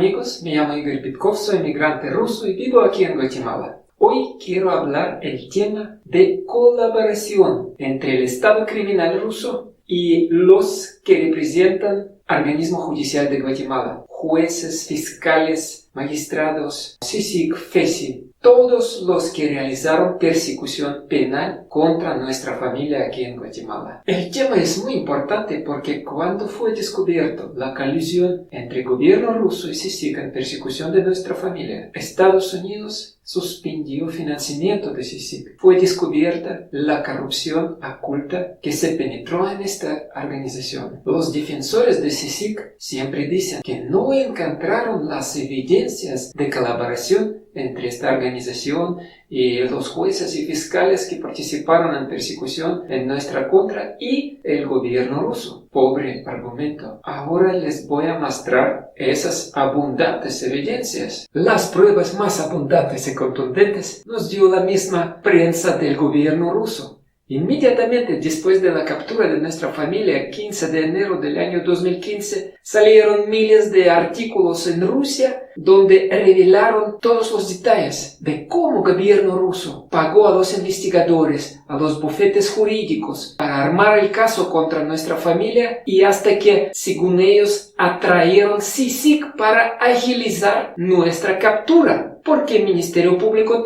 amigos, me llamo Igor Pitkov, soy migrante ruso y vivo aquí en Guatemala. Hoy quiero hablar el tema de colaboración entre el Estado criminal ruso y los que representan organismo judicial de Guatemala, jueces, fiscales, magistrados, CICIG, FESI, todos los que realizaron persecución penal contra nuestra familia aquí en Guatemala. El tema es muy importante porque cuando fue descubierto la colusión entre el gobierno ruso y CICIG en persecución de nuestra familia, Estados Unidos suspendió financiamiento de CICIG. Fue descubierta la corrupción oculta que se penetró en esta organización. Los defensores de CICIG siempre dicen que no encontraron las evidencias de colaboración entre esta organización y los jueces y fiscales que participaron en persecución en nuestra contra y el gobierno ruso. Pobre argumento. Ahora les voy a mostrar esas abundantes evidencias. Las pruebas más abundantes y contundentes nos dio la misma prensa del gobierno ruso. Inmediatamente después de la captura de nuestra familia, 15 de enero del año 2015, salieron miles de artículos en Rusia donde revelaron todos los detalles de cómo el gobierno ruso pagó a los investigadores, a los bufetes jurídicos para armar el caso contra nuestra familia y hasta que, según ellos, atrajeron CICIG para agilizar nuestra captura. Porque el Ministerio Público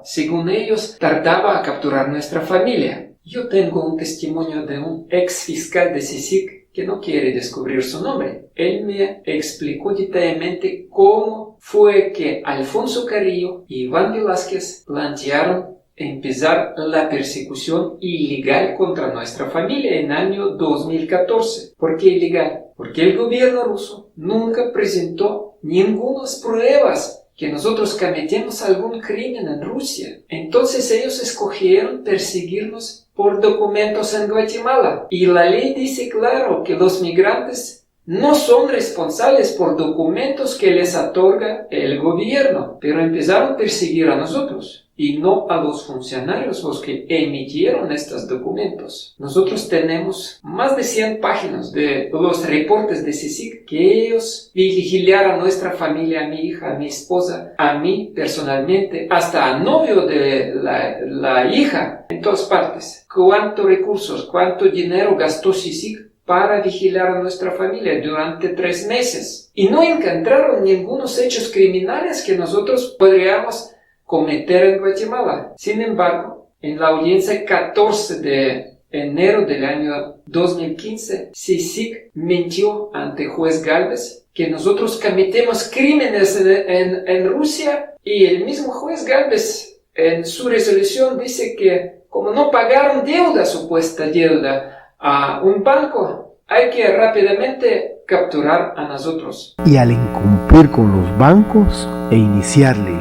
según ellos, tardaba a capturar nuestra familia. Yo tengo un testimonio de un ex fiscal de CICIG que no quiere descubrir su nombre. Él me explicó detalladamente cómo fue que Alfonso Carrillo y Iván Velázquez plantearon empezar la persecución ilegal contra nuestra familia en el año 2014. ¿Por qué ilegal? Porque el gobierno ruso nunca presentó ninguna pruebas que nosotros cometemos algún crimen en Rusia. Entonces ellos escogieron perseguirnos por documentos en Guatemala. Y la ley dice claro que los migrantes no son responsables por documentos que les otorga el gobierno, pero empezaron a perseguir a nosotros y no a los funcionarios los que emitieron estos documentos. Nosotros tenemos más de 100 páginas de los reportes de CICIG que ellos vigilaron a nuestra familia, a mi hija, a mi esposa, a mí personalmente, hasta al novio de la hija, en todas partes. ¿Cuántos recursos, cuánto dinero gastó CICIG para vigilar a nuestra familia durante 3 meses? Y no encontraron ningunos hechos criminales que nosotros podríamos cometer en Guatemala. Sin embargo, en la audiencia 14 de enero del año 2015, CICIG mintió ante juez Gálvez que nosotros cometemos crímenes en Rusia, y el mismo juez Gálvez en su resolución dice que como no pagaron deuda, supuesta deuda, a un banco, hay que rápidamente capturar a nosotros. Y al incumplir con los bancos e iniciarle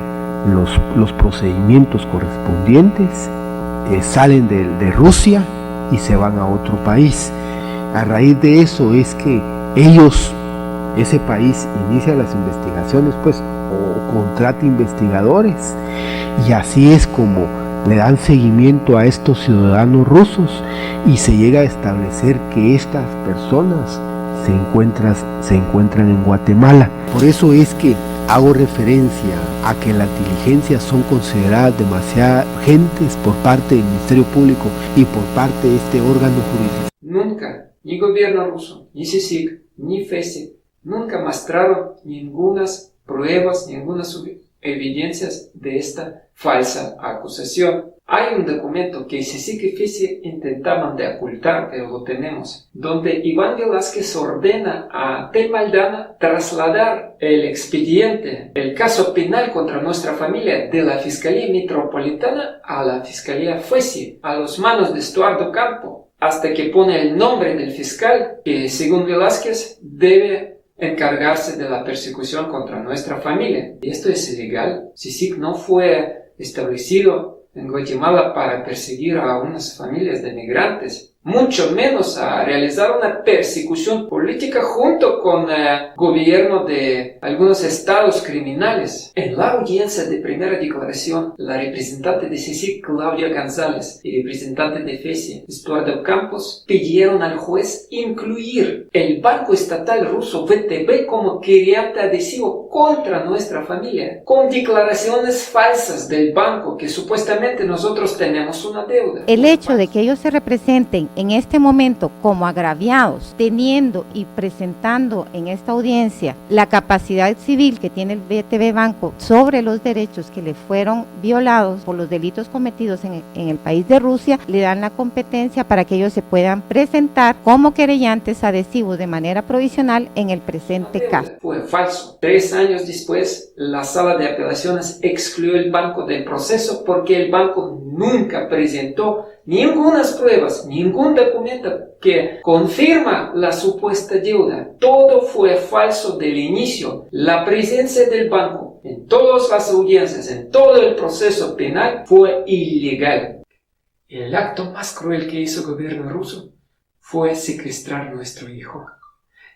los procedimientos correspondientes, salen de Rusia y se van a otro país. A raíz de eso es que ese país inicia las investigaciones, pues, o contrata investigadores, y así es como le dan seguimiento a estos ciudadanos rusos y se llega a establecer que estas personas se encuentran en Guatemala. Por eso es que hago referencia a que las diligencias son consideradas demasiado urgentes por parte del Ministerio Público y por parte de este órgano jurídico. Nunca, ni gobierno ruso, ni CICIG, ni FESI, nunca mostraron ninguna pruebas, ninguna evidencias de esta falsa acusación. Hay un documento que CICIG y FESI intentaban de ocultar, pero lo tenemos, donde Iván Velázquez ordena a Telma Aldana trasladar el expediente, el caso penal contra nuestra familia, de la Fiscalía Metropolitana a la Fiscalía FESI, a las manos de Estuardo Campo, hasta que pone el nombre del fiscal que, según Velázquez, debe encargarse de la persecución contra nuestra familia. Y esto es ilegal. CICIG no fue establecido en Guatemala para perseguir a unas familias de migrantes. mucho menos a realizar una persecución política junto con el gobierno de algunos estados criminales. En la audiencia de primera declaración, la representante de CICIG, Claudia González, y representante de FESI, Estuardo Campos, pidieron al juez incluir el Banco Estatal Ruso VTB como querellante adhesivo contra nuestra familia, con declaraciones falsas del banco que supuestamente nosotros tenemos una deuda. El hecho de que ellos se representen en este momento como agraviados, teniendo y presentando en esta audiencia la capacidad civil que tiene el VTB Banco sobre los derechos que le fueron violados por los delitos cometidos en el país de Rusia, le dan la competencia para que ellos se puedan presentar como querellantes adhesivos de manera provisional en el presente caso. Fue falso. 3 años después, la sala de apelaciones excluyó el banco del proceso porque el banco nunca presentó ningunas pruebas, ningún documento que confirma la supuesta deuda. Todo fue falso del inicio. La presencia del banco en todas las audiencias, en todo el proceso penal, fue ilegal. El acto más cruel que hizo el gobierno ruso fue secuestrar a nuestro hijo.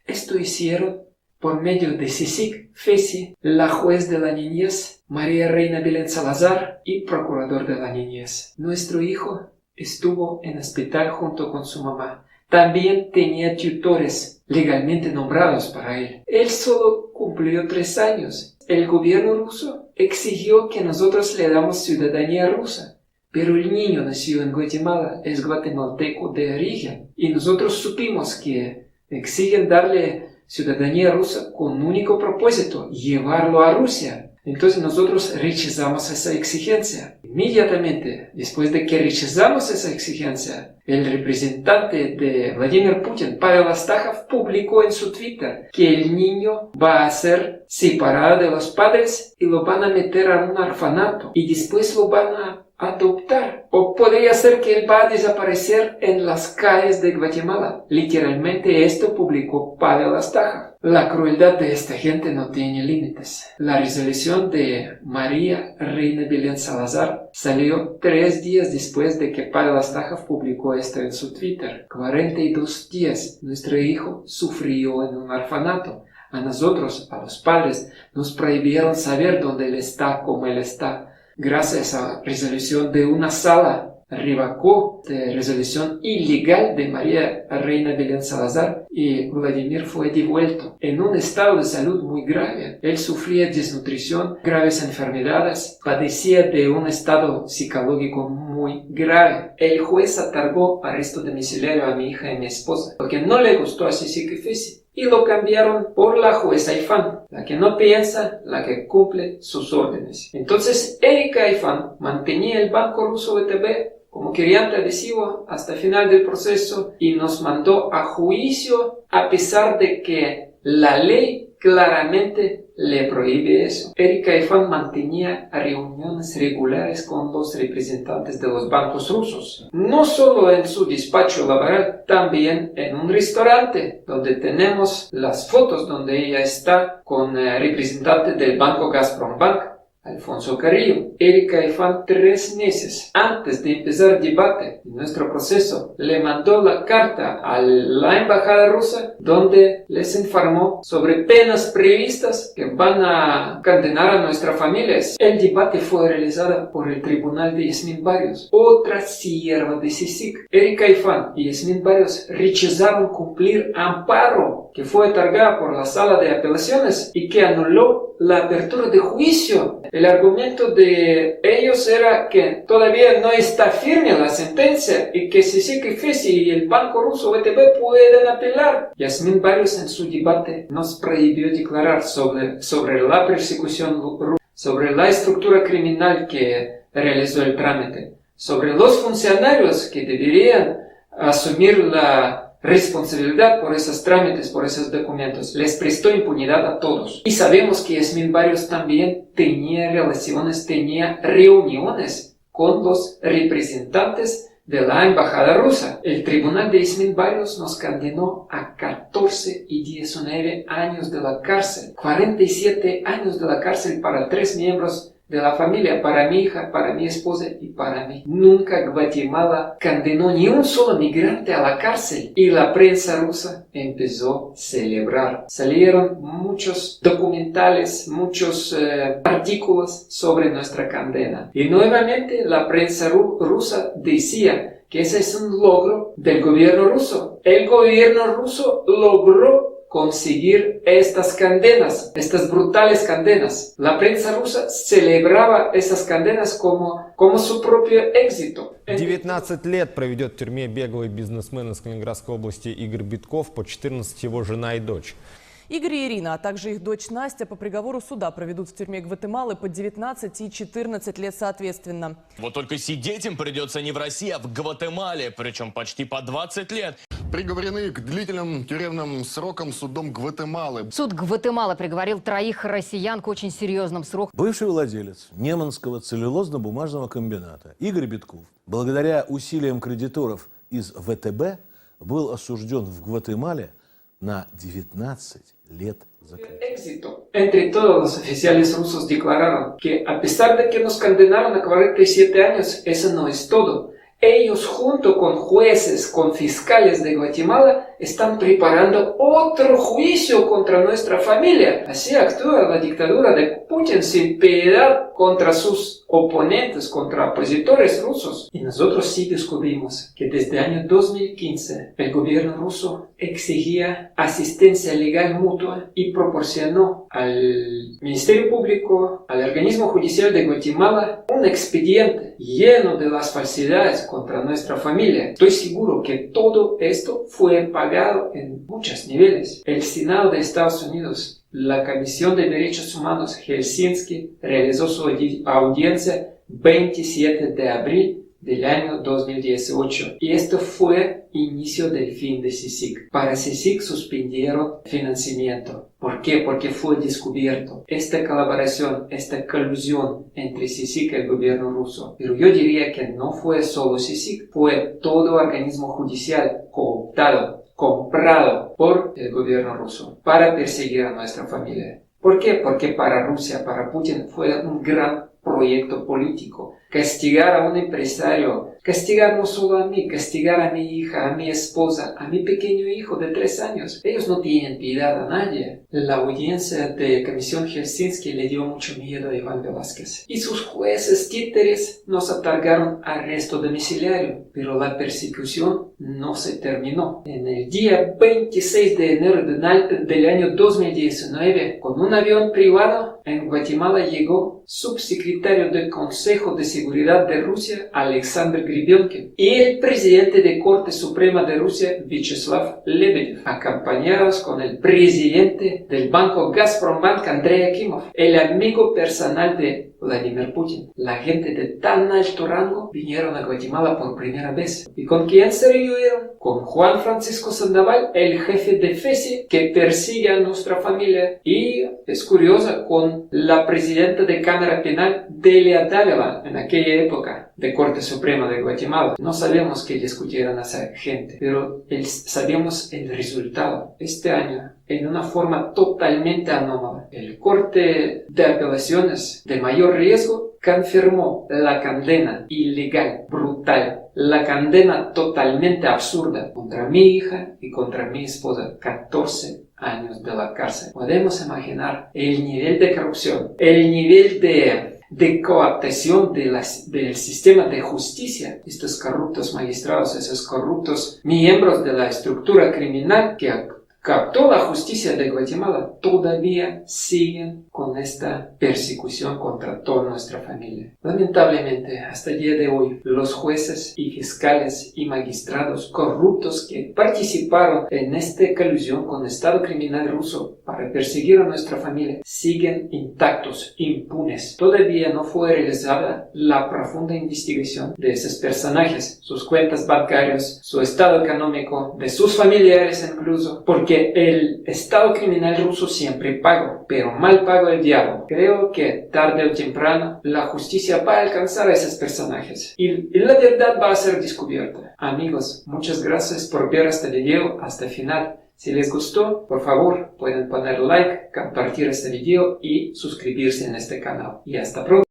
Esto hicieron por medio de CICIG, FESI, la juez de la niñez, María Reina Belén Salazar, y procurador de la niñez. Nuestro hijo estuvo en hospital junto con su mamá. También tenía tutores legalmente nombrados para él. Él solo cumplió 3 años. El gobierno ruso exigió que nosotros le damos ciudadanía rusa. Pero el niño nació en Guatemala, es guatemalteco de origen. Y nosotros supimos que exigen darle ciudadanía rusa con un único propósito, llevarlo a Rusia. Entonces nosotros rechazamos esa exigencia. Inmediatamente, después de que rechazamos esa exigencia, el representante de Vladimir Putin, Pavel Astajov, publicó en su Twitter que el niño va a ser separado de los padres y lo van a meter a un orfanato y después lo van a adoptar. O podría ser que él va a desaparecer en las calles de Guatemala. Literalmente esto publicó Pavel Astajov. La crueldad de esta gente no tiene límites. La resolución de María Reina Belén Salazar salió 3 días después de que Pavel Astajov publicó esto en su Twitter. 42 días nuestro hijo sufrió en un orfanato. A nosotros, a los padres, nos prohibieron saber dónde él está, cómo él está. Gracias a resolución de una sala revocó de resolución ilegal de María Reina Belén Salazar y Vladimir fue devuelto en un estado de salud muy grave. Él sufría desnutrición, graves enfermedades, padecía de un estado psicológico muy grave. El juez otorgó arresto domiciliario a mi hija y mi esposa porque no le gustó a CICIG y FESI. Y lo cambiaron por la jueza Ifán, la que no piensa, la que cumple sus órdenes. Entonces, Erika Ifán mantenía el banco ruso VTB como querellante adhesivo hasta el final del proceso y nos mandó a juicio a pesar de que la ley claramente le prohíbe eso. Erika Ifán mantenía reuniones regulares con los representantes de los bancos rusos. No solo en su despacho laboral, también en un restaurante donde tenemos las fotos donde ella está con el representante del banco Gazprombank, Alfonso Carrillo. Erika Ifán 3 meses antes de empezar el debate en nuestro proceso le mandó la carta a la embajada rusa donde les informó sobre penas previstas que van a condenar a nuestras familias. El debate fue realizado por el tribunal de Yasmin Barrios, otra sierva de CICIG. Erika Ifán y Yasmin Barrios rechazaron cumplir amparo que fue otorgada por la sala de apelaciones y que anuló la apertura de juicio. El argumento de ellos era que todavía no está firme la sentencia y que CICIG y FESI y el banco ruso VTB pueden apelar. Yasmin Barrios en su debate nos prohibió declarar sobre la persecución rusa, sobre la estructura criminal que realizó el trámite, sobre los funcionarios que deberían asumir la responsabilidad por esos trámites, por esos documentos. Les prestó impunidad a todos. Y sabemos que Yasmin Barrios también tenía relaciones, tenía reuniones con los representantes de la embajada rusa. El tribunal de Yasmin Barrios nos condenó a 14 y 19 años de la cárcel, 47 años de la cárcel para 3 miembros de la familia, para mi hija, para mi esposa y para mí. Nunca Guatemala condenó ni un solo migrante a la cárcel y la prensa rusa empezó a celebrar. Salieron muchos documentales, muchos artículos sobre nuestra condena. Y nuevamente la prensa rusa decía que ese es un logro del gobierno ruso. El gobierno ruso logró conseguir estas condenas, estas brutales condenas. La prensa rusa celebraba esas condenas como su propio éxito. 19 лет проведет в тюрьме беглый бизнесмен из Калининградской области Игорь Битков, по 14 его жена и дочь. Игорь и Ирина, а также их дочь Настя по приговору суда проведут в тюрьме Гватемалы по 19 и 14 лет соответственно. Вот только сидеть им придется не в России, а в Гватемале, причем почти по 20 лет. Приговорены к длительным тюремным срокам судом Гватемалы. Суд Гватемалы приговорил 3 россиян к очень серьезным срокам. Бывший владелец Неманского целлюлозно-бумажного комбината Игорь Битков, благодаря усилиям кредиторов из ВТБ, был осужден в Гватемале на 19 лет éxito. Entre todos los oficiales rusos declararon que a pesar de que nos condenaron a 47 años, eso no es todo. Ellos junto con jueces, con fiscales de Guatemala, están preparando otro juicio contra nuestra familia. Así actúa la dictadura de Putin sin piedad contra sus oponentes, contra opositores rusos. Y nosotros sí descubrimos que desde el año 2015 el gobierno ruso exigía asistencia legal mutua y proporcionó al Ministerio Público, al organismo judicial de Guatemala, un expediente lleno de las falsedades contra nuestra familia. Estoy seguro que todo esto fue pagado en muchos niveles. El Senado de Estados Unidos, la Comisión de Derechos Humanos Helsinki, realizó su audiencia 27 de abril del año 2018 y esto fue inicio del fin de CICIG. Para CICIG suspendieron financiamiento. ¿Por qué? Porque fue descubierto esta colaboración, esta colusión entre CICIG y el gobierno ruso. Pero yo diría que no fue solo CICIG, fue todo organismo judicial cooptado, comprado por el gobierno ruso para perseguir a nuestra familia. ¿Por qué? Porque para Rusia, para Putin, fue un gran proyecto político. Castigar a un empresario, castigar no solo a mí, castigar a mi hija, a mi esposa, a mi pequeño hijo de 3 años. Ellos no tienen piedad a nadie. La audiencia de Comisión Helsinki le dio mucho miedo a Iván Velázquez. Y sus jueces títeres nos otorgaron arresto domiciliario, pero la persecución no se terminó. En el día 26 de enero del año 2019, con un avión privado, en Guatemala llegó subsecretario del Consejo de Seguridad de Rusia, Alexander Gribionkin, y el presidente de Corte Suprema de Rusia, Vyacheslav Lebedev, acompañados con el presidente del banco Gazprombank, Andrei Akimov, el amigo personal de Vladimir Putin. La gente de tan alto rango vinieron a Guatemala por primera vez. ¿Y con quién se reunieron? Con Juan Francisco Sandoval, el jefe de FESI que persigue a nuestra familia. Y es curioso, con la presidenta de Cámara Penal, Delia Dávila, en aquella época, de Corte Suprema de Guatemala. No sabemos qué discutieron a esa gente, pero sabemos el resultado. Este año, en una forma totalmente anómala, el Corte de Apelaciones de mayor riesgo confirmó la condena ilegal, brutal, la condena totalmente absurda contra mi hija y contra mi esposa, 14 años de la cárcel. Podemos imaginar el nivel de corrupción, el nivel de cooptación del sistema de justicia. Estos corruptos magistrados, esos corruptos miembros de la estructura criminal que captó la justicia de Guatemala, todavía siguen con esta persecución contra toda nuestra familia. Lamentablemente, hasta el día de hoy, los jueces y fiscales y magistrados corruptos que participaron en esta colusión con el Estado criminal ruso para perseguir a nuestra familia siguen intactos, impunes. Todavía no fue realizada la profunda investigación de esos personajes, sus cuentas bancarias, su estado económico, de sus familiares incluso, porque el Estado criminal ruso siempre paga, pero mal paga el diablo. Creo que tarde o temprano la justicia va a alcanzar a esos personajes y la verdad va a ser descubierta. Amigos, muchas gracias por ver este video hasta el final. Si les gustó, por favor, pueden poner like, compartir este video y suscribirse en este canal. Y hasta pronto.